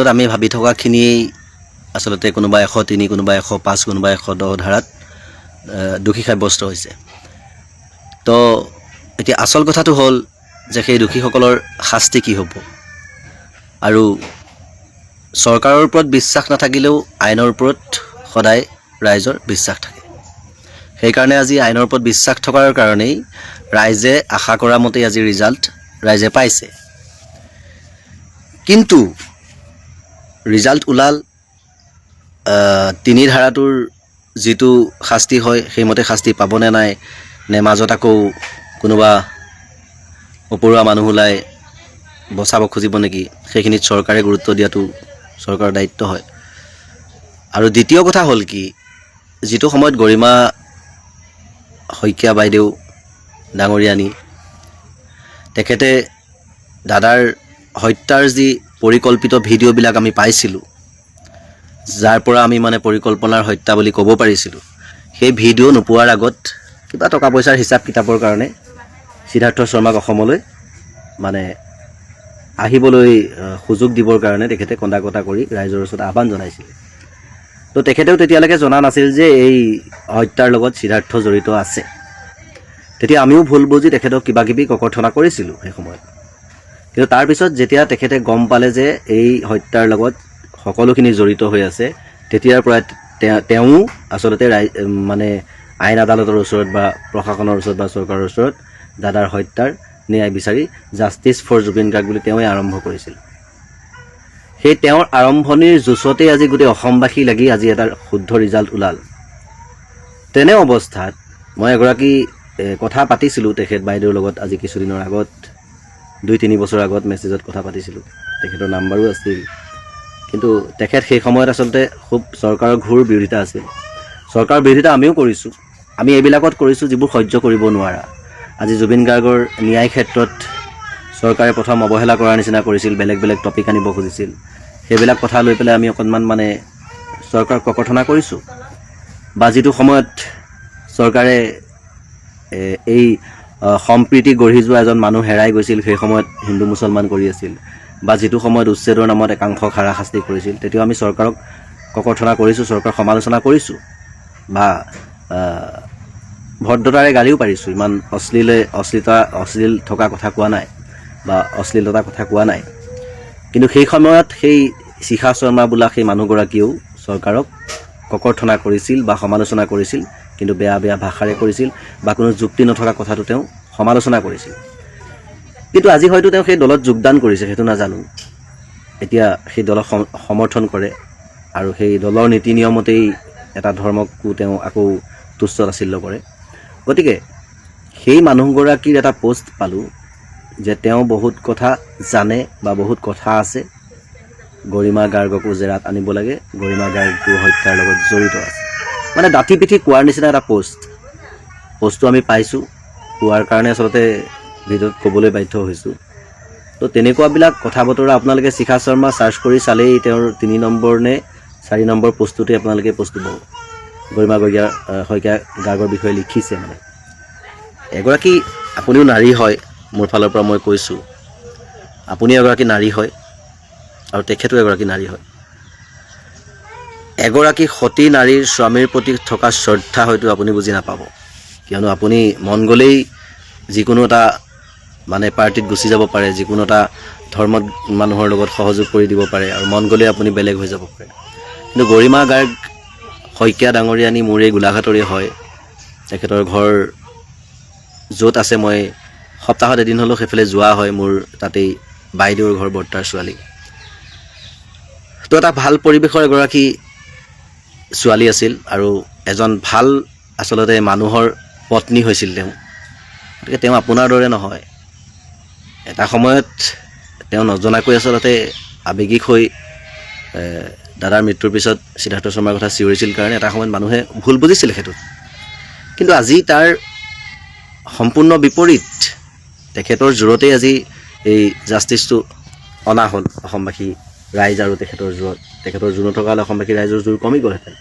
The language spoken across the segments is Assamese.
আমি ভাবি থকাখিনি আসলতে কোনোবা 103 কোনোবা 105 কোনোবা 110 ধাৰাত দোষী সাব্যস্ত হৈছে। তো এতিয়া আসল কথাটো হ'ল যে সেই দোষীসকলৰ শাস্তি কি হ'ব, আৰু চৰকাৰৰ ওপৰত বিশ্বাস নাথাকিলেও আইনৰ ওপৰত সদায় ৰাইজৰ বিশ্বাস থাকে। সেইকাৰণে আজি আইনৰ ওপৰত বিশ্বাস থকাৰ কাৰণেই ৰাইজে আশা কৰা মতেই আজি ৰিজাল্ট ৰাইজে পাইছে। কিন্তু ৰিজাল্ট ওলাল, 3 ধাৰাটোৰ যিটো শাস্তি হয় সেইমতে শাস্তি পাবনে নাই, নে মাজত আকৌ কোনোবা ওপৰুৱা মানুহ ওলাই বচাব খুজিব নেকি, সেইখিনিত চৰকাৰে গুৰুত্ব দিয়াটো চৰকাৰৰ দায়িত্ব হয়। আৰু দ্বিতীয় কথা হ'ল কি, যিটো সময়ত গৰিমা শইকীয়া বাইদেউ ডাঙৰীয়ানী তেখেতে দাদাৰ হত্যাৰ যি পৰিকল্পিত ভিডিঅ'বিলাক আমি পাইছিলোঁ, যাৰ পৰা আমি মানে পৰিকল্পনাৰ হত্যা বুলি ক'ব পাৰিছিলোঁ, সেই ভিডিঅ' নোপোৱাৰ আগত কিবা টকা পইচাৰ হিচাপ কিতাপৰ কাৰণে সিদ্ধাৰ্থ শৰ্মাক অসমলৈ মানে আহিবলৈ সুযোগ দিবৰ কাৰণে তেখেতে কন্দা কটা কৰি ৰাইজৰ ওচৰত আহ্বান জনাইছিলে। তো তেখেতেও তেতিয়ালৈকে জনা নাছিল যে এই হত্যাৰ লগত সিদ্ধাৰ্থ জড়িত আছে। তেতিয়া আমিও ভুল বুজি তেখেতক কিবা কিবি ককৰ্থনা কৰিছিলোঁ সেই সময়ত। কিন্তু তাৰপিছত যেতিয়া তেখেতে গম পালে যে এই হত্যাৰ লগত সকলোখিনি জড়িত হৈ আছে, তেতিয়াৰ পৰা তেওঁ আচলতে মানে আইন আদালতৰ ওচৰত বা প্ৰশাসনৰ ওচৰত বা চৰকাৰৰ ওচৰত দাদাৰ হত্যাৰ ন্যায় বিচাৰি জাষ্টিছ ফৰ জুবিন গাৰ্গ বুলি তেওঁৱে আৰম্ভ কৰিছিল। সেই তেওঁৰ আৰম্ভণিৰ জোচতেই আজি গোটেই অসমবাসী লাগি আজি এটা শুদ্ধ ৰিজাল্ট ওলাল। তেনে অৱস্থাত মই এগৰাকী কথা পাতিছিলোঁ তেখেত বাইদেউৰ লগত আজি কিছুদিনৰ আগত, 2-3 বছৰ আগত মেছেজত কথা পাতিছিলোঁ। তেখেতৰ নাম্বাৰো আছিল, কিন্তু তেখেত সেই সময়ত আচলতে খুব চৰকাৰৰ ঘোৰ বিৰোধিতা আছিল। চৰকাৰৰ বিৰোধিতা আমিও কৰিছোঁ, আমি এইবিলাকত কৰিছোঁ যিবোৰ সহ্য কৰিব নোৱাৰা। আজি জুবিন গাৰ্গৰ ন্যায় ক্ষেত্ৰত চৰকাৰে প্ৰথম অৱহেলা কৰাৰ নিচিনা কৰিছিল, বেলেগ বেলেগ টপিক আনিব খুজিছিল। সেইবিলাক কথা লৈ পেলাই আমি অকণমান মানে চৰকাৰক ককৰ্থনা কৰিছোঁ। বা যিটো সময়ত চৰকাৰে এই সম্প্ৰীতি গঢ়ি যোৱা এজন মানুহ হেৰাই গৈছিল, সেই সময়ত হিন্দু মুছলমান কৰি আছিল, বা যিটো সময়ত উচ্ছেদৰ নামত একাংশক হাৰাশাস্তি কৰিছিল, তেতিয়াও আমি চৰকাৰক ককৰ্থনা কৰিছোঁ, চৰকাৰক সমালোচনা কৰিছোঁ, বা ভদ্ৰতাৰে গালিও পাৰিছোঁ। ইমান অশ্লীল থকা কথা কোৱা নাই বা অশ্লীলতাৰ কথা কোৱা নাই। কিন্তু সেই সময়ত সেই শিখা শৰ্মা বোলা সেই মানুহগৰাকীয়েও চৰকাৰক ককৰ্থনা কৰিছিল বা সমালোচনা কৰিছিল, কিন্তু বেয়া বেয়া ভাষাৰে কৰিছিল, বা কোনো যুক্তি নথকা কথাটো তেওঁ সমালোচনা কৰিছিল। কিন্তু আজি হয়তো তেওঁ সেই দলত যোগদান কৰিছে, সেইটো নাজানো। এতিয়া সেই দলক সমৰ্থন কৰে আৰু সেই দলৰ নীতি নিয়মতেই এটা ধৰ্মকো তেওঁ আকৌ তুচ্ছ তাচ্ছিল্য কৰে। গতিকে সেই মানুহগৰাকীৰ এটা পোষ্ট পালোঁ যে তেওঁ বহুত কথা জানে বা বহুত কথা আছে, গৰিমা গাৰ্গকো জেৰাত আনিব লাগে, গৰিমা গাৰ্গটো হত্যাৰ লগত জড়িত আছে, মানে ডাঠি পিঠি কোৱাৰ নিচিনা এটা পোষ্টটো আমি পাইছোঁ। পোৱাৰ কাৰণে আচলতে ভিডিঅ'ত ক'বলৈ বাধ্য হৈছোঁ। তো তেনেকুৱাবিলাক কথা বতৰা আপোনালোকে শিখা শৰ্মা চাৰ্চ কৰি চালেই তেওঁৰ 3 নম্বৰ নে 4 নম্বৰ পোষ্টটোতে আপোনালোকে পোষ্টটো পাব। গৰিমা শইকীয়া গাৰ্গৰ বিষয়ে লিখিছে। মানে এগৰাকী, আপুনিও নাৰী হয়, মোৰ ফালৰ পৰা মই কৈছোঁ, আপুনি এগৰাকী নাৰী হয় আৰু তেখেতো এগৰাকী নাৰী হয়। এগৰাকী সতী নাৰীৰ স্বামীৰ প্ৰতি থকা শ্ৰদ্ধা হয়তো আপুনি বুজি নাপাব, কিয়নো আপুনি মন গ'লেই যিকোনো এটা মানে পাৰ্টিত গুচি যাব পাৰে, যিকোনো এটা ধৰ্মত মানুহৰ লগত সহযোগ কৰি দিব পাৰে, আৰু মন গ'লেই আপুনি বেলেগ হৈ যাব পাৰে। কিন্তু গৰিমা গাৰ্গ শইকীয়া ডাঙৰীয়ানী মোৰ এই গোলাঘাটৰে হয়। তেখেতৰ ঘৰ য'ত আছে, মই সপ্তাহত এদিন হ'লেও সেইফালে যোৱা হয়, মোৰ তাতেই বাইদেউৰ ঘৰ, বৰ্তাৰ ছোৱালী। তো এটা ভাল পৰিৱেশৰ এগৰাকী ছোৱালী আছিল আৰু এজন ভাল আচলতে মানুহৰ পত্নী হৈছিল তেওঁ। গতিকে তেওঁ আপোনাৰ দৰে নহয়। এটা সময়ত তেওঁ নজনাকৈ আচলতে আৱেগিক হৈ দাদাৰ মৃত্যুৰ পিছত সিদ্ধাৰ্থ শৰ্মাৰ কথা চিঞৰিছিল কাৰণে এটা সময়ত মানুহে ভুল বুজিছিল সেইটোত। কিন্তু আজি তাৰ সম্পূৰ্ণ বিপৰীত, তেখেতৰ জোৰতেই আজি এই জাষ্টিছটো অনা হ'ল অসমবাসী ৰাইজ আৰু তেখেতৰ জোৰত। তেখেতৰ জোৰ নথকা হ'লে অসমবাসী ৰাইজৰ জোৰ কমি গ'লহেঁতেন।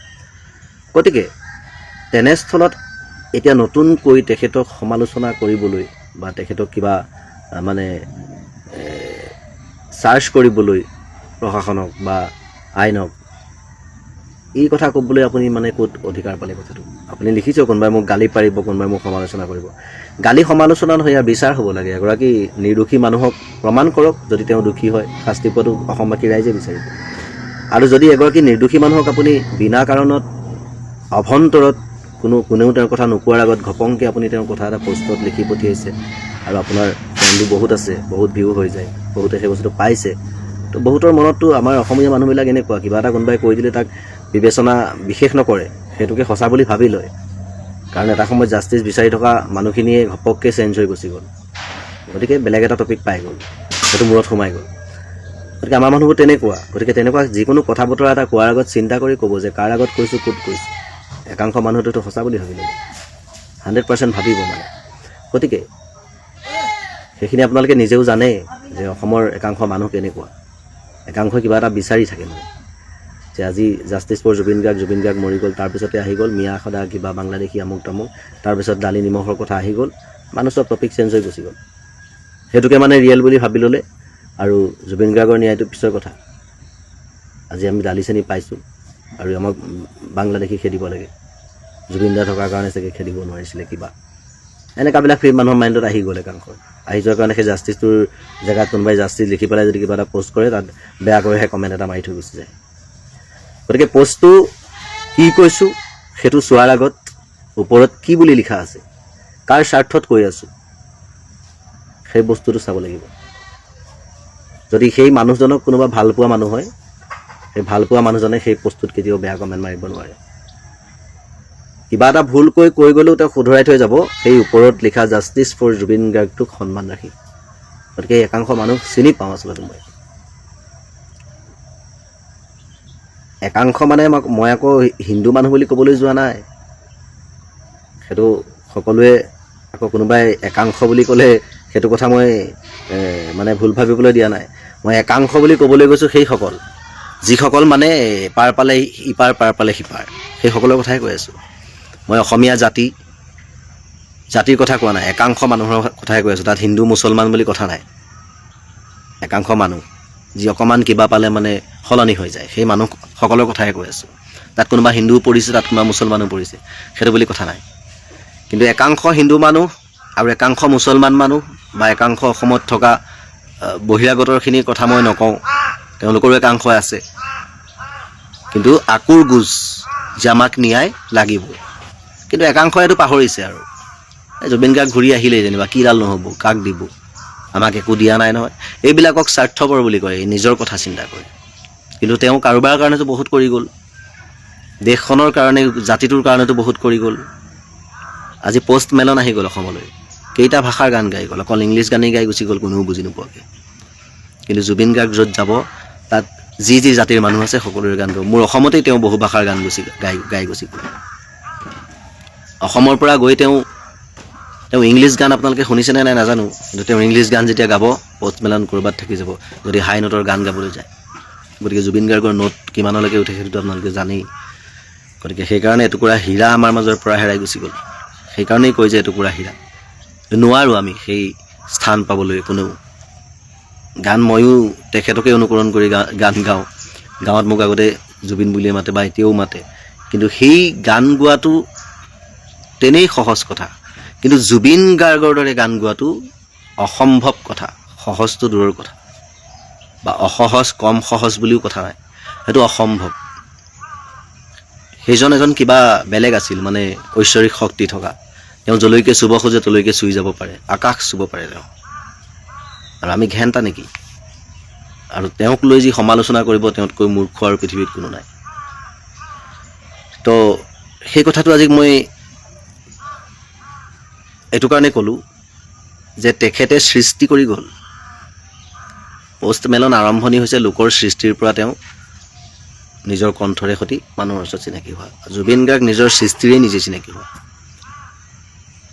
গতিকে তেনেস্থলত এতিয়া নতুনকৈ তেখেতক সমালোচনা কৰিবলৈ বা তেখেতক কিবা মানে চাৰ্চ কৰিবলৈ প্ৰশাসনক বা আইনক এই কথা ক'বলৈ আপুনি মানে ক'ত অধিকাৰ পালে কথাটো? আপুনি লিখিছে কোনোবাই মোক গালি পাৰিব, কোনোবাই মোক সমালোচনা কৰিব। গালি সমালোচনা নহয়, ইয়াৰ বিচাৰ হ'ব লাগে। এগৰাকী নিৰ্দোষী মানুহক প্ৰমাণ কৰক, যদি তেওঁ দোষী হয় শাস্তি পোৱাটো অসমবাসী ৰাইজে বিচাৰিব। আৰু যদি এগৰাকী নিৰ্দোষী মানুহক আপুনি বিনা কাৰণত অভন্তৰত কোনেও তেওঁৰ কথা নোকোৱাৰ আগত ঘপংকৈ আপুনি তেওঁৰ কথা এটা পষ্টত লিখি পঠিয়াইছে, আৰু আপোনাৰ ফ্ৰেণ্ডো বহুত আছে, বহুত ভিউ হৈ যায়, বহুতে সেই বস্তুটো পাইছে, তো বহুতৰ মনততো আমাৰ অসমীয়া মানুহবিলাক এনেকুৱা, কিবা এটা কোনোবাই কৈ দিলে তাক বিবেচনা বিশেষ নকৰে, সেইটোকে সঁচা বুলি ভাবি লয়। কাৰণ এটা সময়ত জাষ্টিচ বিচাৰি থকা মানুহখিনিয়ে ঘপককৈ চেঞ্জ হৈ গুচি গ'ল, গতিকে বেলেগ এটা টপিক পাই গ'ল, সেইটো মূৰত সোমাই গ'ল। গতিকে আমাৰ মানুহবোৰ তেনেকুৱা। গতিকে তেনেকুৱা যিকোনো কথা বতৰা এটা কোৱাৰ আগত চিন্তা কৰি ক'ব যে কাৰ আগত কৈছোঁ, ক'ত কৈছোঁ। একাংশ মানুহটোতো সঁচা বুলি ভাবি ল'ব, 100% ভাবিব মানে। গতিকে সেইখিনি আপোনালোকে নিজেও জানে যে অসমৰ একাংশ মানুহ কেনেকুৱা। একাংশই কিবা এটা বিচাৰি থাকে মানে, যে আজি জাষ্টিছ ফৰ জুবিন গাৰ্গ মৰি গ'ল, তাৰপিছতে আহি গ'ল মিয়া খদা কিবা বাংলাদেশী আমুক তামুক, তাৰপিছত দালি নিমখৰ কথা আহি গ'ল, মানুহ চব টপিক চেঞ্জ হৈ গুচি গ'ল। সেইটোকে মানে ৰিয়েল বুলি ভাবি ল'লে। আৰু জুবিন গাৰ্গৰ ন্যায়টো পিছৰ কথা। আজি আমি দালি চেনি পাইছোঁ, আৰু আমাক বাংলাদেশী খেদিব লাগে, জুবিন দা থকাৰ কাৰণে চাগে খেদিব নোৱাৰিছিলে কিবা, এনেকুৱাবিলাক ফিল্ম মানুহৰ মাইণ্ডত আহি গ'ল একাংশৰ। আহি যোৱাৰ কাৰণে সেই জাষ্টিছটোৰ জেগাত কোনোবাই জাষ্টিছ লিখি পেলাই যদি কিবা এটা পষ্ট কৰে, তাত বেয়াকৈহে কমেণ্ট এটা মাৰি থৈ গুচি যায়। গতিকে পষ্টটো কি কৈছোঁ সেইটো চোৱাৰ আগত ওপৰত কি বুলি লিখা আছে, কাৰ স্বাৰ্থত কৈ আছোঁ, সেই বস্তুটো চাব লাগিব। যদি সেই মানুহজনক কোনোবা ভাল পোৱা মানুহ হয়, সেই ভাল পোৱা মানুহজনে সেই পষ্টটোত কেতিয়াও বেয়া কমেণ্ট মাৰিব নোৱাৰে। কিবা এটা ভুলকৈ কৈ গ'লেও তেওঁক শুধৰাই থৈ যাব সেই ওপৰত লিখা জাষ্টিছ ফৰ জুবিন গাৰ্গটোক সন্মান ৰাখি। গতিকে একাংশ মানুহ চিনি পাওঁ আচলতে মই। একাংশ মানে মই আকৌ হিন্দু মানুহ বুলি ক'বলৈ যোৱা নাই, সেইটো সকলোৱে আকৌ কোনোবাই একাংশ বুলি ক'লে সেইটো কথা মই মানে ভুল ভাবিবলৈ দিয়া নাই। মই একাংশ বুলি ক'বলৈ গৈছোঁ সেইসকল যিসকল মানে পাৰ পালে ইপাৰ পাৰ পালে সিপাৰ, সেইসকলৰ কথাই কৈ আছোঁ। মই অসমীয়া জাতিৰ কথা কোৱা নাই, একাংশ মানুহৰ কথাই কৈ আছোঁ। তাত হিন্দু মুছলমান বুলি কথা নাই। একাংশ মানুহ যি অকণমান কিবা পালে মানে সলনি হৈ যায়, সেই মানুহসকলৰ কথাই কৈ আছোঁ। তাত কোনোবা হিন্দুও পৰিছে, তাত কোনোবা মুছলমানো পৰিছে, সেইটো বুলি কথা নাই। কিন্তু একাংশ হিন্দু মানুহ আৰু একাংশ মুছলমান মানুহ বা একাংশ অসমত থকা বহিৰাগতৰখিনিৰ কথা মই নকওঁ, তেওঁলোকৰো একাংশ আছে। কিন্তু আকুৰ গুজ যে আমাক ন্যায় লাগিব। কিন্তু একাংশই এইটো পাহৰিছে। আৰু জুবিন গাৰ্গ ঘূৰি আহিলেই যেনিবা কিডাল নহ'ব, কাক দিব, আমাক একো দিয়া নাই নহয়, এইবিলাকক স্বাৰ্থপৰ বুলি কয়, নিজৰ কথা চিন্তা কৰে। কিন্তু তেওঁ কাৰোবাৰ কাৰণেতো বহুত কৰি গ'ল, দেশখনৰ কাৰণে, জাতিটোৰ কাৰণেতো বহুত কৰি গ'ল। আজি পষ্ট মেলন আহি গ'ল অসমলৈ, কেইটা ভাষাৰ গান গাই গ'ল, অকল ইংলিছ গানেই গাই গুচি গ'ল কোনেও বুজি নোপোৱাকৈ। কিন্তু জুবিন গাৰ্গ য'ত যাব তাত যি জাতিৰ মানুহ আছে সকলোৰে গান গাব। মোৰ অসমতেই তেওঁ বহু ভাষাৰ গান গাই গুচি গ'ল। অসমৰ পৰা গৈ তেওঁ ইংলিছ গান আপোনালোকে শুনিছেনে নাই নাজানো, কিন্তু তেওঁ ইংলিছ গান যেতিয়া গাব পষ্ট মেলন ক'ৰবাত থাকি যাব, যদি হাই নোটৰ গান গাবলৈ যায়। গতিকে জুবিন গাৰ্গৰ নোট কিমানলৈকে উঠে সেইটোতো আপোনালোকে জানেই। গতিকে সেইকাৰণে এটুকুৰা হীৰা আমাৰ মাজৰ পৰা হেৰাই গুচি গ'ল। সেইকাৰণেই কয় যে এটুকুৰা হীৰা। নোৱাৰোঁ আমি সেই স্থান পাবলৈ কোনেও। গান ময়ো তেখেতকে অনুকৰণ কৰি গান গাওঁ, গাঁৱত মোক আগতে জুবিন বুলিয়ে মাতে বা এতিয়াও মাতে, কিন্তু সেই গান গোৱাটো তেনেই সহজ কথা। কিন্তু জুবিন গাৰ্গৰ দৰে গান গোৱাটো অসম্ভৱ কথা, সহজটো দূৰৰ কথা, বা অসহজ কম সহজ বুলিও কথা নাই, সেইটো অসম্ভৱ। সেইজন এজন কিবা বেলেগ আছিল, মানে ঐশ্বৰিক শক্তি থকা। তেওঁ যলৈকে চুব খোজে তলৈকে চুই যাব পাৰে, আকাশ চুব পাৰে তেওঁ। আৰু আমি ঘেণ্টা নেকি? আৰু তেওঁক লৈ যি সমালোচনা কৰিব, তেওঁতকৈ মূৰ্খ আৰু পৃথিৱীত কোনো নাই। তো সেই কথাটো আজি মই এইটো কাৰণে ক'লোঁ যে তেখেতে সৃষ্টি কৰি গ'ল। পষ্ট মেলন আৰম্ভণি হৈছে লোকৰ সৃষ্টিৰ পৰা তেওঁ নিজৰ কণ্ঠৰে সৈতে মানুহৰ ওচৰত চিনাকি হোৱা। জুবিন গাৰ্গ নিজৰ সৃষ্টিৰে নিজে চিনাকি হোৱা।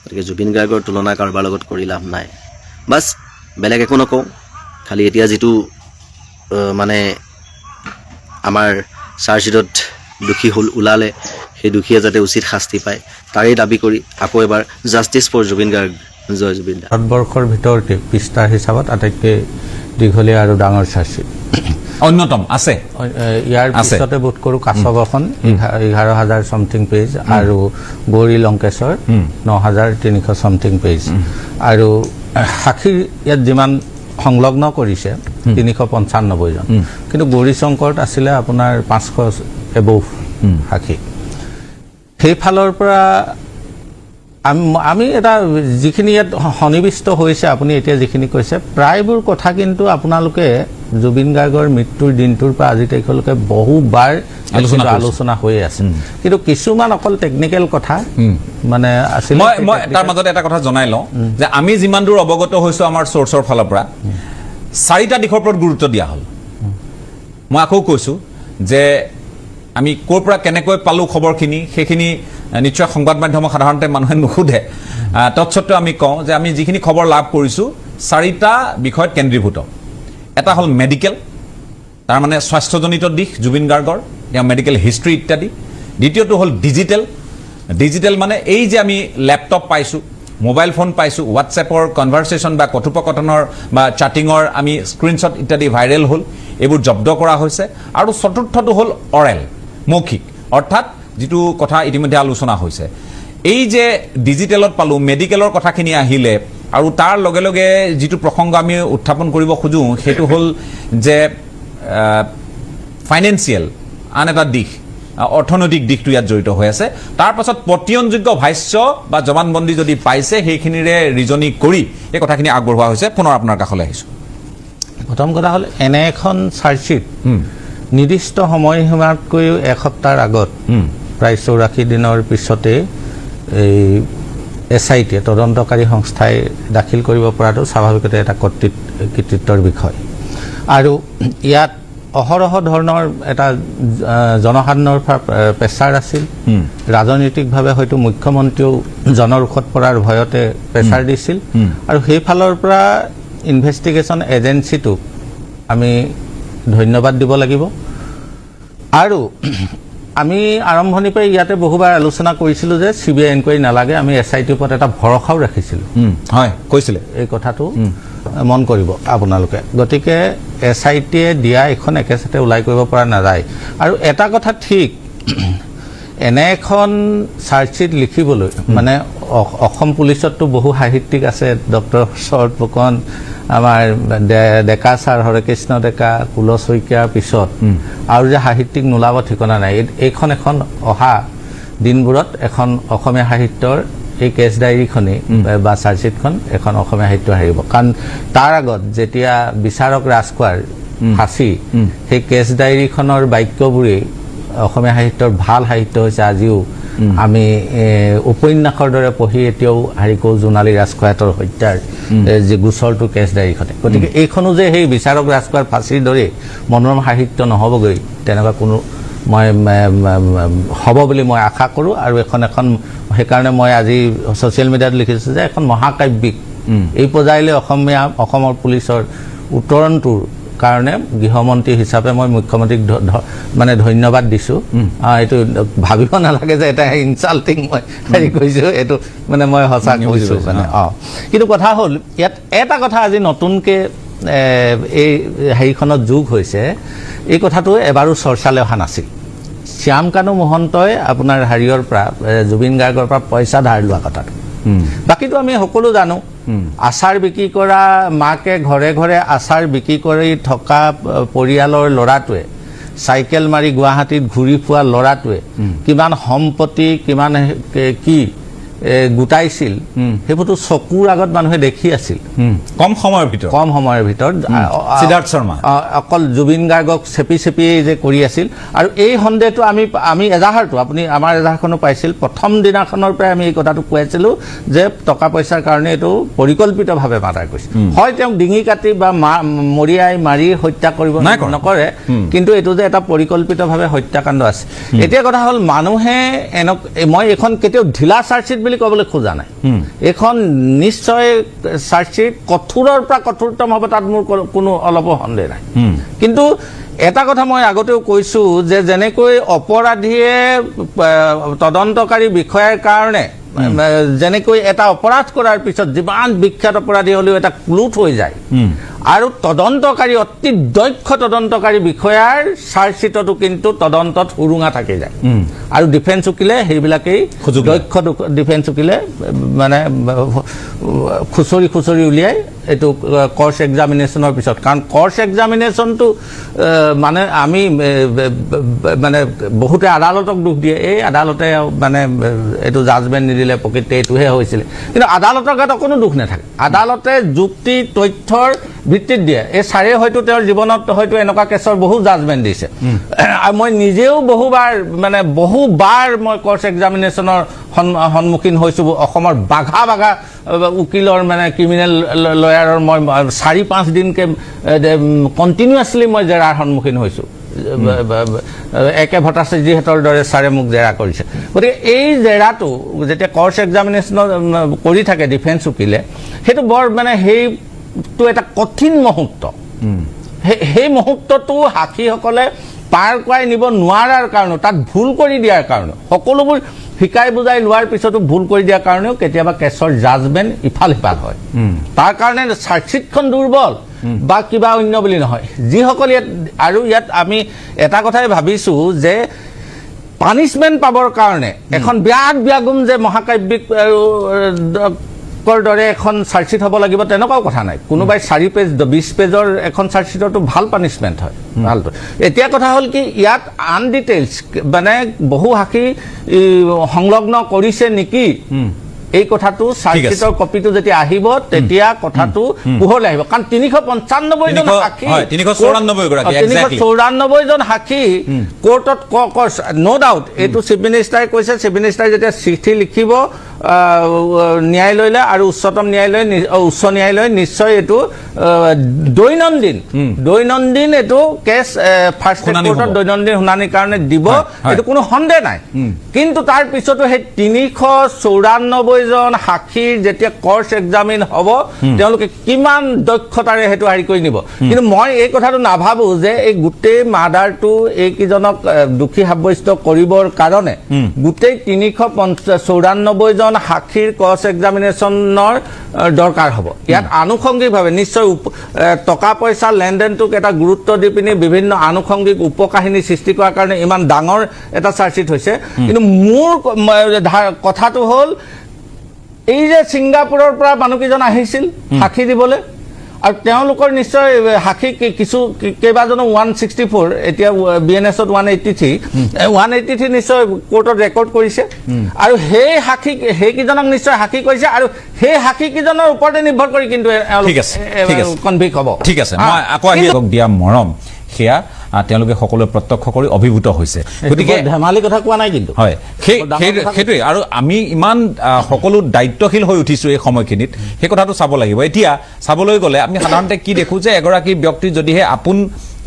গতিকে জুবিন গাৰ্গৰ তুলনা কাৰোবাৰ লগত কৰি লাভ নাই। বাছ বেলেগ একো নকওঁ, খালি এতিয়া যিটো মানে আমাৰ চাৰ্জশ্বিটত দোষী ওলালে, সেই দোষীয়ে যাতে উচিত শাস্তি পায় তাৰেই দাবী কৰি আকৌ এবাৰ জাষ্টিছ ফৰ জুবিন গাৰ্গ, জয় জুবিন দা। ভাৰতবৰ্ষৰ ভিতৰতে পৃষ্ঠা হিচাপত আটাইতকৈ দীঘলীয়া আৰু ডাঙৰ চাৰ্জশ্বিট। অন্যতম আছে ইয়াৰ পিছতে বোধ কৰোঁ কাছবখন 11,000 সামথিং পেজ আৰু গৌৰী লংকেশ্বৰ 9,300 সামথিং পেজ আৰু সাক্ষীৰ ইয়াত যিমান সংলগ্ন কৰিছে 395 জন কিন্তু গৌৰী শংকৰত আছিলে আপোনাৰ 500 এবভ সাক্ষী সেইফালৰ পৰা আমি এটা যিখিনি ইয়াত সন্নিৱিষ্ট হৈছে আপুনি এতিয়া যিখিনি কৈছে প্ৰায়বোৰ কথা কিন্তু আপোনালোকে জুবিন গাৰ্গৰ মৃত্যুৰ দিনটোৰ পৰা আজি তাৰিখলৈকে বহুবাৰ আলোচনা হৈ আছে কিন্তু কিছুমান অকল টেকনিকেল কথা মানে আছিল মই তাৰ মাজতে এটা কথা জনাই লওঁ যে আমি যিমান দূৰ অৱগত হৈছো আমাৰ চ'ৰ্চৰ ফালৰ পৰা 4টা দিশৰ ওপৰত গুৰুত্ব দিয়া হ'ল মই আকৌ কৈছো যে আমি ক'ৰ পৰা কেনেকৈ পালো খবৰখিনি সেইখিনি নিশ্চয় সংবাদ মাধ্যমক সাধাৰণতে মানুহে নুসুধে তৎসত্ত্বেও আমি কওঁ যে আমি যিখিনি খবৰ লাভ কৰিছোঁ 4টা বিষয়ত কেন্দ্ৰীভূত এটা হ'ল মেডিকেল তাৰ মানে স্বাস্থ্যজনিত দিশ জুবিন গাৰ্গৰ তেওঁৰ মেডিকেল হিষ্ট্ৰী ইত্যাদি দ্বিতীয়টো হ'ল ডিজিটেল মানে এই যে আমি লেপটপ পাইছোঁ মোবাইল ফোন পাইছোঁ হোৱাটছএপৰ কনভাৰচেশ্যন বা কথোপকথনৰ বা চাটিঙৰ আমি স্ক্ৰীনশ্বট ইত্যাদি ভাইৰেল হ'ল এইবোৰ জব্দ কৰা হৈছে আৰু চতুৰ্থটো হ'ল অৰেল মৌখিক অৰ্থাৎ যিটো কথা ইতিমধ্যে আলোচনা হৈছে এই যে ডিজিটেলত পালোঁ মেডিকেলৰ কথাখিনি আহিলে আৰু তাৰ লগে লগে যিটো প্ৰসংগ আমি উত্থাপন কৰিব খোজোঁ সেইটো হ'ল যে ফাইনেন্সিয়েল আন এটা দিশ অৰ্থনৈতিক দিশটো ইয়াত জড়িত হৈ আছে তাৰ পাছত পতিয়নযোগ্য ভাষ্য বা জবানবন্দী যদি পাইছে সেইখিনিৰে ৰিজনি কৰি এই কথাখিনি আগবঢ়োৱা হৈছে পুনৰ আপোনাৰ কাষলৈ আহিছোঁ প্ৰথম কথা হ'ল এনে এখন চাৰ্জশ্বীট নিৰ্দিষ্ট সময়সীমাতকৈও এসপ্তাহৰ আগত প্ৰায় 84 দিনৰ পিছতে এই SIT তদন্তকাৰী সংস্থাই দাখিল কৰিব পৰাটো স্বাভাৱিকতে এটা কৰ্তৃত্বৰ বিষয় আৰু ইয়াত অহৰহ ধৰণৰ এটা জনসাধাৰণৰ প্ৰেছাৰ আছিল ৰাজনৈতিকভাৱে হয়তো মুখ্যমন্ত্ৰীও জনৰোষত পৰাৰ ভয়তে প্ৰেছাৰ দিছিল আৰু সেইফালৰ পৰা ইনভেষ্টিগেশ্যন এজেঞ্চিটোক আমি ধন্যবাদ দিব লাগিব আৰু আমি আৰম্ভণিৰ পৰা ইয়াতে বহুবাৰ আলোচনা কৰিছিলোঁ যে CBI এনকুৱাৰী নালাগে আমি SITৰ ওপৰত এটা ভৰসাও ৰাখিছিলোঁ হয় কৈছিলে এই কথাটো মন কৰিব আপোনালোকে গতিকে SITয়ে দিয়া এখন একেচাতে ওলাই কৰিব পৰা নাযায় আৰু এটা কথা ঠিক এনে এখন চাৰ্জশ্বীট লিখিবলৈ মানে অসম পুলিচততো বহু সাহিত্যিক আছে ডক্টৰ শৰৎ ফুকন আমাৰ ডেকা ছাৰ হৰেকৃষ্ণ ডেকা কুল শইকীয়াৰ পিছত আৰু যে সাহিত্যিক নোলাব ঠিকনা নাই এইখন এখন অহা দিনবোৰত এখন অসমীয়া সাহিত্যৰ এই কেছ ডায়েৰীখনেই বা চাৰ্জশ্বীটখন এখন অসমীয়া সাহিত্য হাৰিব কাৰণ তাৰ আগত যেতিয়া বিচাৰক ৰাজখোৱাৰ ফাঁচি সেই কেছ ডায়েৰীখনৰ বাক্যবোৰেই অসমীয়া সাহিত্যৰ ভাল সাহিত্য হৈছে আজিও আমি উপন্যাসৰ দৰে পঢ়ি এতিয়াও হাৰিকৌ জোনালী ৰাজখোৱাহঁতৰ হত্যাৰ যে গোচৰটো কেছ ডায়েৰীখনে গতিকে এইখনো যে সেই বিচাৰক ৰাজখোৱাৰ ফাঁচিৰ দৰে মনোৰম সাহিত্য নহ'বগৈ তেনেকুৱা কোনো মই হ'ব বুলি মই আশা কৰোঁ আৰু এখন সেইকাৰণে মই আজি ছ'চিয়েল মিডিয়াত লিখিছোঁ যে এখন মহাকাব্যিক এই পৰ্যায়লৈ অসমৰ পুলিচৰ উত্তৰণটোৰ কাৰণে গৃহমন্ত্ৰী হিচাপে মই মুখ্যমন্ত্ৰীক মানে ধন্যবাদ দিছোঁ এইটো ভাবিব নালাগে যে এটা ইনচাল্টিং মই হেৰি কৈছোঁ এইটো মানে মই সঁচা কৈছোঁ মানে কিন্তু কথা হ'ল ইয়াত এটা কথা আজি নতুনকৈ এই হেৰিখনত যোগ হৈছে এই কথাটো এবাৰো চৰ্চালৈ অহা নাছিল শ্যাম কানু মহন্তই আপোনাৰ হেৰিয়ৰ পৰা জুবিন গাৰ্গৰ পৰা পইচা ধাৰ লোৱা কথাটো বাকীটো আমি সকলো জানো আচাৰ বিক্ৰী কৰা মাকে ঘৰে ঘৰে আচাৰ বিক্ৰী কৰি থকা পৰিয়ালৰ ল'ৰাটোৱে চাইকেল মাৰি গুৱাহাটীত ঘূৰি ফুৰা ল'ৰাটোৱে কিমান সম্পত্তি কিমান কি গোটাইছিল সেইবোৰতো চকুৰ আগত মানুহে দেখি আছিল কম সময়ৰ ভিতৰত সিদ্ধাৰ্থ শৰ্মা অকল জুবিন গাৰ্গক চেপি যে কৰি আছিল আৰু এই সন্দেহটো আমি এজাহাৰটো আপুনি আমাৰ এজাহাৰখনো পাইছিল প্ৰথম দিনাখনৰ পৰাই আমি এই কথাটো কৈছিলোঁ যে টকা পইচাৰ কাৰণে এইটো পৰিকল্পিতভাৱে মাৰ্ডাৰ কৰিছে হয় তেওঁক ডিঙি কাটি বা মৰিয়াই মাৰি হত্যা কৰিব নকৰে কিন্তু এইটো যে এটা পৰিকল্পিতভাৱে হত্যাকাণ্ড আছে এতিয়া কথা হ'ল মানুহে মই এইখন কেতিয়াও ঢিলা চাৰ্জশ্বীট বুলি ক'বলৈ খোজা নাই এইখন নিশ্চয় চাৰ্জশ্বীট কঠোৰৰ পৰা কঠোৰতম হ'ব তাত মোৰ কোনো অলপো সন্দেহ নাই কিন্তু এটা কথা মই আগতেও কৈছোঁ যে যেনেকৈ অপৰাধীয়ে তদন্তকাৰী বিষয়াৰ কাৰণে যেনেকৈ এটা অপৰাধ কৰাৰ পিছত যিমান বিখ্যাত অপৰাধী হ'লেও এটা ক্লু থৈ যায় আৰু তদন্তকাৰী অতি দক্ষ তদন্তকাৰী বিষয়াৰ চাৰ্জশ্বিটতো কিন্তু তদন্তত সুৰুঙা থাকি যায় আৰু ডিফেন্স উকিলে সেইবিলাকেই দক্ষ ডিফেন্স উকিলে মানে খুচৰি খুচৰি উলিয়াই এইটো কোৰ্চ এক্সামিনেশ্যনৰ পিছত কাৰণ কোৰ্চ এক্সামিনেশ্যনটো মানে আমি মানে বহুতে আদালতক দুখ দিয়ে এই আদালতে মানে এইটো জাজমেণ্ট নিদিলে প্ৰকৃতি এইটোহে হৈছিলে কিন্তু আদালতৰ গাত কোনো দুখ নাথাকে আদালতে যুক্তি তথ্যৰ ভিত্তিত দিয়ে এই ছাৰে হয়তো তেওঁৰ জীৱনত হয়তো এনেকুৱা কেছৰ বহু জাজমেণ্ট দিছে আৰু মই নিজেও বহুবাৰ মই কোৰ্চ এক্সামিনেশ্যনৰ সন্মুখীন হৈছোঁ অসমৰ বাঘা বাঘা উকিলৰ মানে ক্ৰিমিনেল লয়াৰৰ মই 4-5 দিনকে কণ্টিনিউৱাছলি মই জেৰাৰ সন্মুখীন হৈছোঁ একে ভট্টাচাৰ্যহঁতৰ দৰে ছাৰে মোক জেৰা কৰিছে গতিকে এই জেৰাটো যেতিয়া কোৰ্চ এক্সামিনেশ্যন কৰি থাকে ডিফেন্স উকিলে সেইটো বৰ মানে সেইটো এটা কঠিন মুহূৰ্ত সেই মুহূৰ্তটো সাক্ষীসকলে পাৰ কৰাই নিব নোৱাৰাৰ কাৰণে তাত ভুল কৰি দিয়াৰ কাৰণে সকলোবোৰ শিকাই বুজাই লোৱাৰ পিছতো ভুল কৰি দিয়াৰ কাৰণেও কেতিয়াবা কেছৰ জাজমেণ্ট ইফাল সিফাল হয় তাৰ কাৰণে চাৰ্জশ্বিটখন দুৰ্বল বা কিবা অন্য বুলি নহয় যিসকল ইয়াত আমি এটা কথাই ভাবিছোঁ যে পানিছমেণ্ট পাবৰ কাৰণে এখন বিৰাট ব্যাগুম যে মহাকাব্যিক দৰে এখন চাৰ্জশ্বিট হ'ব লাগিব তেনেকুৱাও কথা নাই কোনোবাই 4 পেজ 20 পেজৰ এখন চাৰ্জশ্বিটতো ভাল পানিছমেণ্ট হয় ভালটো এতিয়া কথা হ'ল কি ইয়াত আনডিটেইলছ মানে বহু সাক্ষী সংলগ্ন কৰিছে নেকি এই কথাটো চাৰ্জশ্বিটৰ কপিটো যেতিয়া আহিব তেতিয়া কথাটো পোহৰলৈ আহিব কাৰণ 395 জন সাক্ষী 394 জন সাক্ষী কোৰ্টত নো ডাউট এইটো চিফ মিনিষ্টাৰে কৈছে চিফ মিনিষ্টাৰে যেতিয়া চিঠি লিখিব ন্যায়ালয়লৈ আৰু উচ্চ ন্যায়ালয় নিশ্চয় এইটো দৈনন্দিন এইটো কেছ ফাৰ্ষ্ট কোৰ্টত দৈনন্দিন শুনানিৰ কাৰণে দিব এইটো কোনো সন্দেহ নাই কিন্তু তাৰ পিছতো সেই 394 জন সাক্ষীৰ যেতিয়া কোৰ্চ এক্সামিন হ'ব তেওঁলোকে কিমান দক্ষতাৰে সেইটো হেৰি কৰি নিব কিন্তু মই এই কথাটো নাভাবোঁ যে এই গোটেই মাৰ্ডাৰটো এইকেইজনক দোষী সাব্যস্ত কৰিবৰ কাৰণে গোটেই 394 জন সাক্ষীৰ কোৰ্চ এক্সামিনেশ্যনৰ দৰকাৰ হ'ব ইয়াত আনুষংগিকভাৱে নিশ্চয় টকা পইচা লেনদেনটোক এটা গুৰুত্ব দি পিনি বিভিন্ন আনুষংগিক উপকাহিনী সৃষ্টি কৰাৰ কাৰণে ইমান ডাঙৰ এটা চাৰ্জশ্বিট হৈছে কিন্তু মোৰ কথাটো হ'ল এই যে ছিংগাপুৰৰ পৰা মানুহকেইজন আহিছিল সাক্ষী দিবলৈ আৰু তেওঁলোকৰ নিশ্চয় সাক্ষী কিছু কেইবাজনো 164 এতিয়া BNS-ত 183 নিশ্চয় কোৰ্টত ৰেকৰ্ড কৰিছে আৰু সেই সাক্ষী সেইকেইজনক নিশ্চয় সাক্ষী কৰিছে আৰু সেই সাক্ষীকেইজনৰ ওপৰতে নিৰ্ভৰ কৰি কিন্তু কনভিক্ট হ'ব ঠিক আছে মই আকৌ আহি দিয়া মৰম সেয়া তেওঁলোকে সকলোৱে প্ৰত্যক্ষ কৰি অভিভূত হৈছে গতিকে ধেমালি কথা কোৱা নাই কিন্তু হয় সেইটোৱে আৰু আমি ইমান সকলো দায়িত্বশীল হৈ উঠিছোঁ এই সময়খিনিত সেই কথাটো চাব লাগিব এতিয়া চাবলৈ গ'লে আমি সাধাৰণতে কি দেখোঁ যে এগৰাকী ব্যক্তি যদিহে আপোন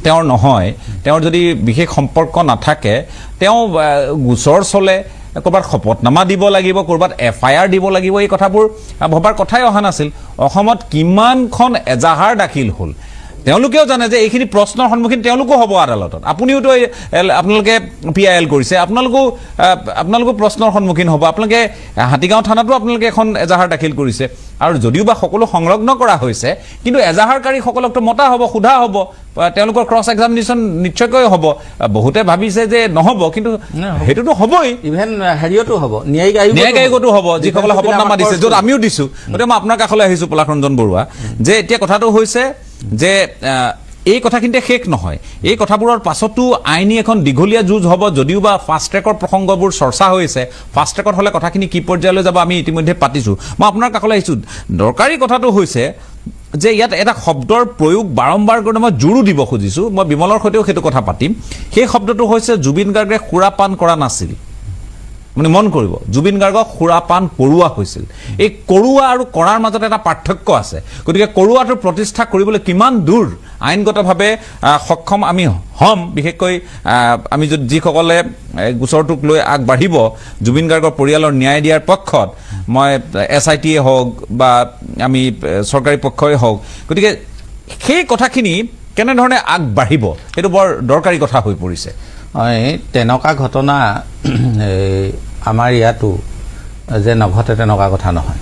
তেওঁৰ নহয় তেওঁৰ যদি বিশেষ সম্পৰ্ক নাথাকে তেওঁ গোচৰ চলে ক'ৰবাত শপতনামা দিব লাগিব ক'ৰবাত FIR দিব লাগিব এই কথাবোৰ ভবাৰ কথাই অহা নাছিল অসমত কিমানখন এজাহাৰ দাখিল হ'ল তেওঁলোকেও জানে যে এইখিনি প্ৰশ্নৰ সন্মুখীন তেওঁলোকো হ'ব আদালতত আপুনিওতো আপোনালোকে PIL কৰিছে আপোনালোকো প্ৰশ্নৰ সন্মুখীন হ'ব আপোনালোকে হাতীগাঁও থানাতো আপোনালোকে এখন এজাহাৰ দাখিল কৰিছে আৰু যদিও বা সকলো সংলগ্ন কৰা হৈছে কিন্তু এজাহাৰকাৰীসকলকতো মতা হ'ব সোধা হ'ব তেওঁলোকৰ ক্ৰছ এক্সামিনেশ্যন নিশ্চয়কৈ হ'ব বহুতে ভাবিছে যে নহ'ব কিন্তু সেইটোতো হ'বই ইভেন হেৰিয়তো হ'ব ন্যায়িক আয়োগতো হ'ব যিসকলে শপতনামা দিছে য'ত আমিও দিছোঁ গতিকে মই আপোনাৰ কাষলৈ আহিছোঁ পলাশ ৰঞ্জন বৰুৱা যে এতিয়া কথাটো হৈছে যে এই কথাখিনিতে শেষ নহয় এই কথাবোৰৰ পাছতো আইনী এখন দীঘলীয়া যুঁজ হ'ব যদিও বা ফাষ্ট ট্ৰেকৰ প্ৰসংগবোৰ চৰ্চা হৈছে ফাষ্ট ট্ৰেকত হ'লে কথাখিনি কি পৰ্যায়লৈ যাব আমি ইতিমধ্যে পাতিছোঁ মই আপোনাৰ কাষলৈ আহিছোঁ দৰকাৰী কথাটো হৈছে যে ইয়াত এটা শব্দৰ প্ৰয়োগ বাৰম্বাৰ কৰি মই জোৰো দিব খুজিছোঁ মই বিমলৰ সৈতেও সেইটো কথা পাতিম সেই শব্দটো হৈছে জুবিন গাৰ্গে সুৰাপান কৰা নাছিল মানে মন কৰিব জুবিন গাৰ্গক সুৰাপান কৰোৱা হৈছিল এই কৰোৱা আৰু কৰাৰ মাজত এটা পাৰ্থক্য আছে গতিকে কৰোৱাটো প্ৰতিষ্ঠা কৰিবলৈ কিমান দূৰ আইনগতভাৱে সক্ষম আমি হ'ম বিশেষকৈ আমি যদি যিসকলে গোচৰটোক লৈ আগবাঢ়িব জুবিন গাৰ্গৰ পৰিয়ালৰ ন্যায় দিয়াৰ পক্ষত মই SIT হওক বা আমি চৰকাৰী পক্ষই হওক গতিকে সেই কথাখিনি কেনেধৰণে আগবাঢ়িব সেইটো বৰ দৰকাৰী কথা হৈ পৰিছে তেনেকুৱা ঘটনা আমাৰ ইয়াতো যে নঘটে তেনেকুৱা কথা নহয়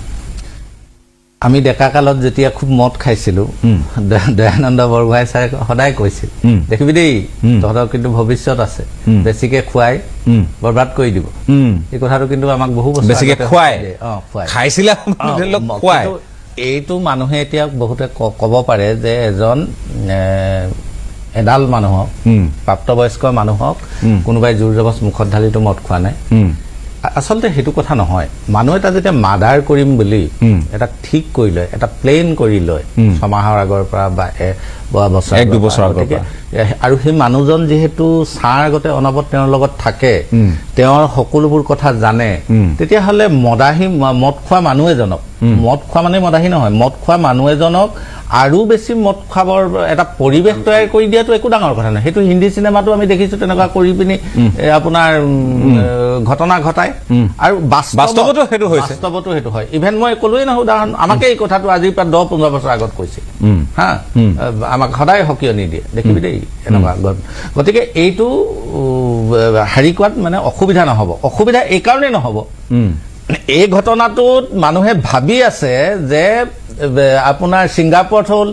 আমি ডেকা কালত যেতিয়া খুব মদ খাইছিলোঁ দয়ানন্দ বৰগোহাঁই ছাৰে সদায় কৈছিল দেখিবি দেই তহঁতৰ কিন্তু ভৱিষ্যত আছে বেছিকে খুৱাই বৰবাদ কৰি দিব এই কথাটো কিন্তু আমাক বহু বছৰ বেছিকে খুৱাই খাইছিলে খুৱাই এইটো মানুহে এতিয়া বহুতে ক'ব পাৰে যে এজন এডাল মানুহক প্ৰাপ্তবয়স্ক মানুহক কোনোবাই জোৰ জবজ মুখত ঢালিটো মদ খোৱা নাই আচলতে সেইটো কথা নহয় মানুহ এটা যেতিয়া মাৰ্ডাৰ কৰিম বুলি এটা ঠিক কৰি লয় এটা প্লেন কৰি লয় ছমাহৰ আগৰ পৰা বা এক দুবছৰ আগৰ পৰা আৰু সেই মানুহজন যিহেতু ছাৰ আগতে অনবৰত তেওঁৰ লগত থাকে তেওঁৰ সকলোবোৰ কথা জানে তেতিয়াহ'লে মদ খোৱা মানুহ এজনক মদ খোৱা মানে মদাহী নহয় মদ খোৱা মানুহ এজনক আৰু বেছি মদ খাবৰ এটা পৰিৱেশ তৈয়াৰ কৰি দিয়াটো একো ডাঙৰ কথা নহয় সেইটো হিন্দী চিনেমাটো আমি দেখিছোঁ তেনেকুৱা কৰি পিনি আপোনাৰ ঘটনা ঘটায় আৰু বাস্তৱতো সেইটো হয় ইভেন মই ক'লোৱেই নহয় উদাহৰণ আমাকে এই কথাটো আজিৰ পৰা 10-15 বছৰ আগত কৈছিল হা আমাক সদায় সকিয়নি দিয়ে দেখিবি দেই এনেকুৱা গতিকে এইটো হেৰি কোৱাত মানে অসুবিধা নহ'ব অসুবিধা এই কাৰণেই নহ'ব এই ঘটনাটোত মানুহে ভাবি আছে যে আপোনাৰ ছিংগাপুৰত হ'ল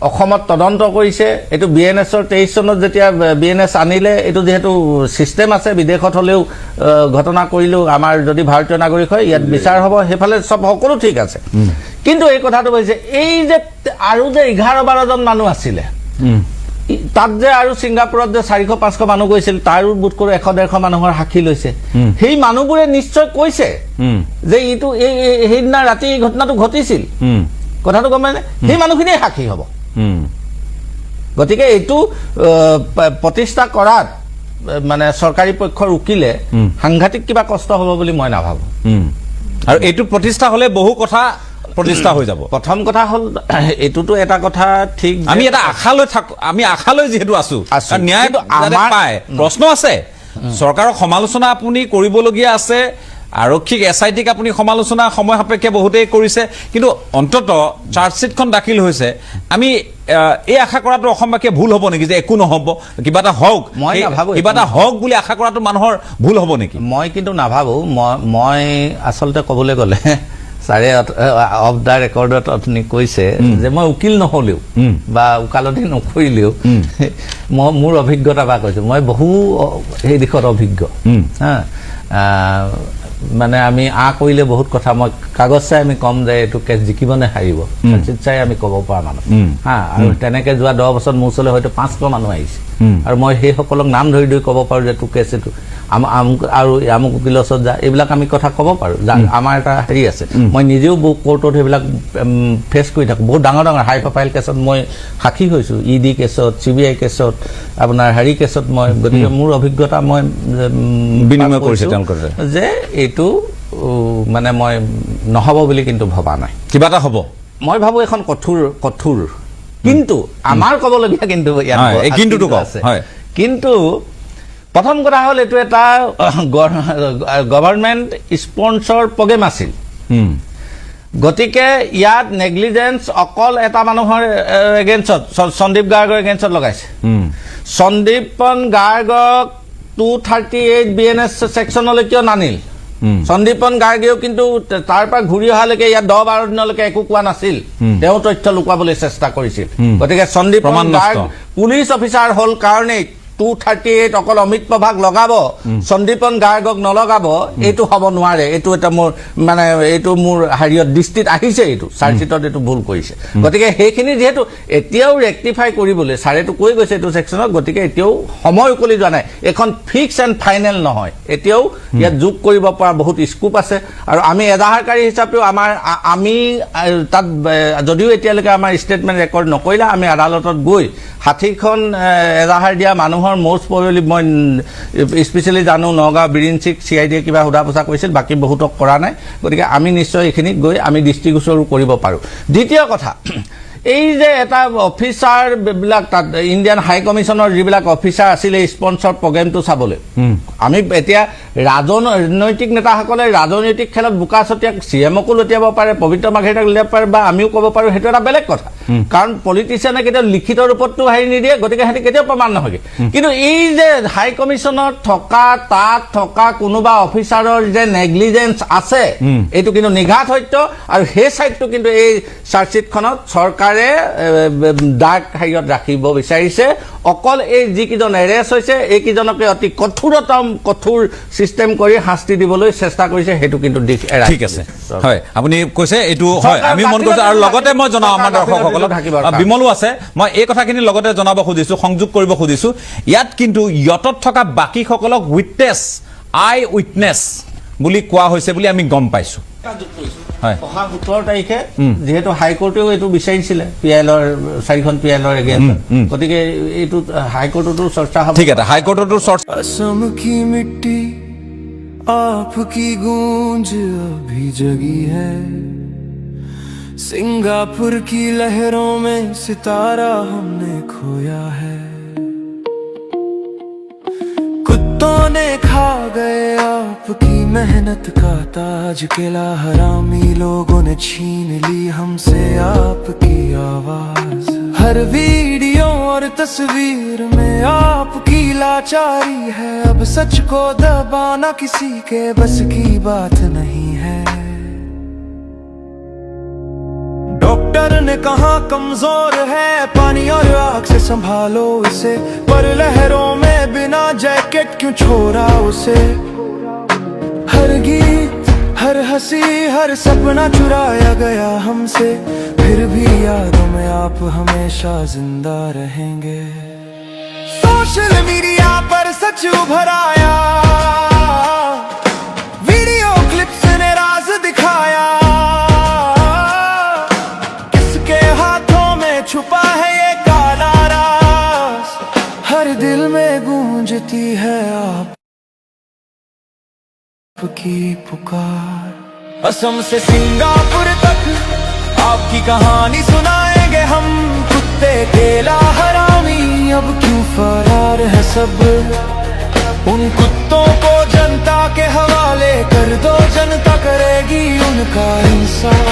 অসমত তদন্ত কৰিছে এইটো BNSৰ 23 চনত যেতিয়া BNS আনিলে এইটো যেহেতু চিষ্টেম আছে বিদেশত হ'লেও ঘটনা কৰিলেও আমাৰ যদি ভাৰতীয় নাগৰিক হয় ইয়াত বিচাৰ হ'ব সেইফালে চব সকলো ঠিক আছে কিন্তু এই কথাটো হৈছে এই যে আৰু যে 11-12জন মানুহ আছিলে তাত যে আৰু ছিংগাপুৰত যে 400-500 মানুহ গৈছিল তাৰো বোধ কৰোঁ 100-150 মানুহৰ সাক্ষী লৈছে সেই মানুহবোৰে নিশ্চয় কৈছে যে এইটো সেইদিনা ৰাতি এই ঘটনাটো ঘটিছিল কথাটো গম পাইনে সেই মানুহখিনিয়ে সাক্ষী হ'ব গতিকে এইটো প্ৰতিষ্ঠা কৰাত মানে চৰকাৰী পক্ষৰ উকিলে সাংঘাতিক কিবা কষ্ট হ'ব বুলি মই নাভাবোঁ আৰু এইটো প্ৰতিষ্ঠা হ'লে বহু কথা প্ৰতিষ্ঠা হৈ যাব প্ৰথম কথা হ'ল এইটোতো এটা কথা ঠিক আমি এটা আশালৈ থাকো আমি আশালৈ যিহেতু আছো ন্যায় পায় প্ৰশ্ন আছে চৰকাৰক সমালোচনা আপুনি কৰিবলগীয়া আছে আৰক্ষীক SITক আপুনি সমালোচনা সময় সাপেক্ষে বহুতেই কৰিছে কিন্তু অন্তত চাৰ্জশ্বিটখন দাখিল হৈছে আমি এই আশা কৰাটো অসমবাসীয়ে ভুল হ'ব নেকি যে একো নহ'ব কিবা এটা হওক কিবা এটা হওক বুলি আশা কৰাটো মানুহৰ ভুল হ'ব নেকি মই কিন্তু নাভাবোঁ মই আচলতে ক'বলৈ গ'লে ছাৰে অফ দ্য ৰেকৰ্ডত আপুনি কৈছে যে মই উকিল নহ'লেও বা ওকালতি নকৰিলেও মোৰ অভিজ্ঞতা বা কৈছোঁ মই বহু সেই দিশত অভিজ্ঞ হা মানে আমি কৰিলে বহুত কথা মই কাগজ চাই আমি ক'ম যে এইটো কেছ জিকিব নে হাৰিব চাৰ্জশ্বিট চাই আমি ক'ব পৰা মানুহ হা আৰু তেনেকৈ যোৱা 10 বছৰত মোৰ ওচৰলৈ হয়তো 500 মানুহ আহিছে আৰু মই সেইসকলক নাম ধৰি ক'ব পাৰোঁ যে এইটো কেছ এইটো আৰু আমুক উকিলৰ ওচৰত যা এইবিলাক আমি কথা ক'ব পাৰোঁ আমাৰ এটা হেৰি আছে মই নিজেও বহু কোৰ্টত সেইবিলাক ফেচ কৰি থাকোঁ বহুত ডাঙৰ ডাঙৰ হাই প্ৰফাইল কেছত মই সাক্ষী হৈছোঁ ED কেছত CBI কেছত আপোনাৰ হেৰি কেছত মই গতিকে মোৰ অভিজ্ঞতা মই বিনিময় কৰিছোঁ তেওঁলোকৰ যে এইটো মানে মই নহ'ব বুলি কিন্তু ভবা নাই কিবা এটা হ'ব মই ভাবোঁ এখন কঠোৰ কিন্তু আমাৰ ক'বলগীয়া কিন্তু আছে কিন্তু প্ৰথম কথা হ'ল এইটো এটা গভৰ্ণমেণ্ট স্পন্সৰ প্ৰগ্ৰেম আছিল গতিকে ইয়াত নেগলিজেন্স অকল এটা মানুহৰ এগেইনষ্টত সন্দীপ গাৰ্গৰ এগেইনষ্টত লগাইছে সন্দীপন গাৰ্গক 238 BNS ছেকশ্যনলৈ কিয় নানিল সন্দীপন গাৰ্গেও কিন্তু তাৰ পৰা ঘূৰি অহালৈকে ইয়াত 10-12 দিনলৈকে একো কোৱা নাছিল তেওঁ তথ্য লুকুৱাবলৈ চেষ্টা কৰিছিল গতিকে সন্দীপন গাৰ্গ পুলিচ অফিচাৰ হ'ল কাৰণেই 238 অকল অমিত প্ৰভাক লগাব সন্দীপন গাৰ্গক নলগাব এইটো হ'ব নোৱাৰে এইটো এটা মোৰ মানে এইটো মোৰ হাৰিয়ত দৃষ্টিত আহিছে এইটো চাৰ্জশ্বিটত এইটো ভুল কৰিছে গতিকে সেইখিনি যেহেতু এতিয়াও ৰেক্টিফাই কৰিবলৈ ছাৰেটো কৈ গৈছে এইটো ছেকশ্যনত গতিকে এতিয়াও সময় উকলি যোৱা নাই এখন ফিক্স এণ্ড ফাইনেল নহয় এতিয়াও ইয়াত যোগ কৰিব পৰা বহুত স্কোপ আছে আৰু আমি এজাহাৰকাৰী হিচাপেও আমি তাত যদিও এতিয়ালৈকে আমাৰ ষ্টেটমেণ্ট ৰেকৰ্ড নকৰিলে আমি আদালতত গৈ 60খন এজাহাৰ দিয়া মানুহৰ মোষ্ট প্ৰবেবলি মই স্পেচিয়েলি জানো নগাঁও বিৰিঞ্চিক CIDয়ে কিবা সোধা পোছা কৰিছিল বাকী বহুতক কৰা নাই গতিকে আমি নিশ্চয় এইখিনিত গৈ আমি দৃষ্টিগোচৰো কৰিব পাৰোঁ দ্বিতীয় কথা এই যে এটা অফিচাৰবিলাক তাত ইণ্ডিয়ান হাই কমিশ্যনৰ যিবিলাক অফিচাৰ আছিলে স্পন্সৰ প্ৰগ্ৰেমটো চাবলৈ আমি এতিয়া ৰাজনৈতিক নেতাসকলে ৰাজনৈতিক খেলত বোকা ছটিয়াক CMকো লুটিয়াব পাৰে পবিত্ৰ মাঘেৰিটাক লুটিয়াব পাৰে বা আমিও ক'ব পাৰোঁ সেইটো এটা বেলেগ কথা কাৰণ পলিটিচিয়ানে কেতিয়াও লিখিত ৰূপতটো হেৰি নিদিয়ে, গতিকে সিহঁতি কেতিয়াও প্ৰমাণ নহয়গে। কিন্তু এই যে হাই কমিশ্যনত থকা, তাত থকা কোনোবা অফিচাৰৰ যে নেগলিজেঞ্চ আছে, এইটো কিন্তু নিঘাত সত্য। আৰু সেই চাইডটো কিন্তু এই চাৰ্জশ্বিটখনত চৰকাৰে ডাৰ্ক হেৰিয়ত ৰাখিব বিচাৰিছে। অকল এই যিকেইজন এৰেষ্ট হৈছে এইকেইজনকে অতি কঠোৰ চিষ্টেম কৰি শাস্তি দিবলৈ চেষ্টা কৰিছে, সেইটো কিন্তু দিশ এৰাই। ঠিক আছে, হয় আপুনি কৈছে এইটো হয়, আমি মন কৰিছো। আৰু লগতে মই জনাওঁ আমাৰ দৰ্শকসকলক, বিমলো আছে, মই এই কথাখিনি লগতে জনাব খুজিছো, সংযোগ কৰিব খুজিছো। ইয়াত কিন্তু ইয়টত থকা বাকীসকলক আই উইটনেছ বুলি কোৱা হৈছে বুলি আমি গম পাইছো। অহা 17 তাৰিখে যিহেতু হাইকোৰ্টেও এইটো বিচাৰিছিলে পিএলৰ 4খন পিএলৰ এগেইনষ্ট, গতিকে এইটো হাইকোৰ্টতো চৰ্চা হ'ব। ঠিক আছে, হাইকোৰ্টতো চৰ্চা। असम की मिट्टी आपकी गूंज अभी जगी है, सिंगापुर की लहरों में सितारा हमने खोया है, कुत्तों ने खा गए आपकी मेहनत का ताज, किला हरामी लोगों ने छीन ली हमसे आपकी आवाज, हर वीडियो और तस्वीर में आपकी लाचारी है, अब सच को दबाना किसी के बस की बात नहीं है। डॉक्टर ने कहा कमजोर है, पानी और आग से संभालो इसे, पर लहरों में बिना जैकेट क्यों छोड़ा उसे, हर गीत हर हंसी हर सपना चुराया गया हमसे, फिर भी यादों में आप हमेशा जिंदा रहेंगे। सोशल मीडिया पर सच उभर आया, वीडियो क्लिप्स ने राज दिखाया, किसके हाथों में छुपा है ये काला राज, हर दिल में गूंजती है आपकी पुकार। असम से सिंगापुर तक आपकी कहानी सुनाएंगे हम, कुत्ते केला हरामी अब क्यों फरार है सब, उन कुत्तों को जनता के हवाले कर दो, जनता करेगी उनका इंसाफ।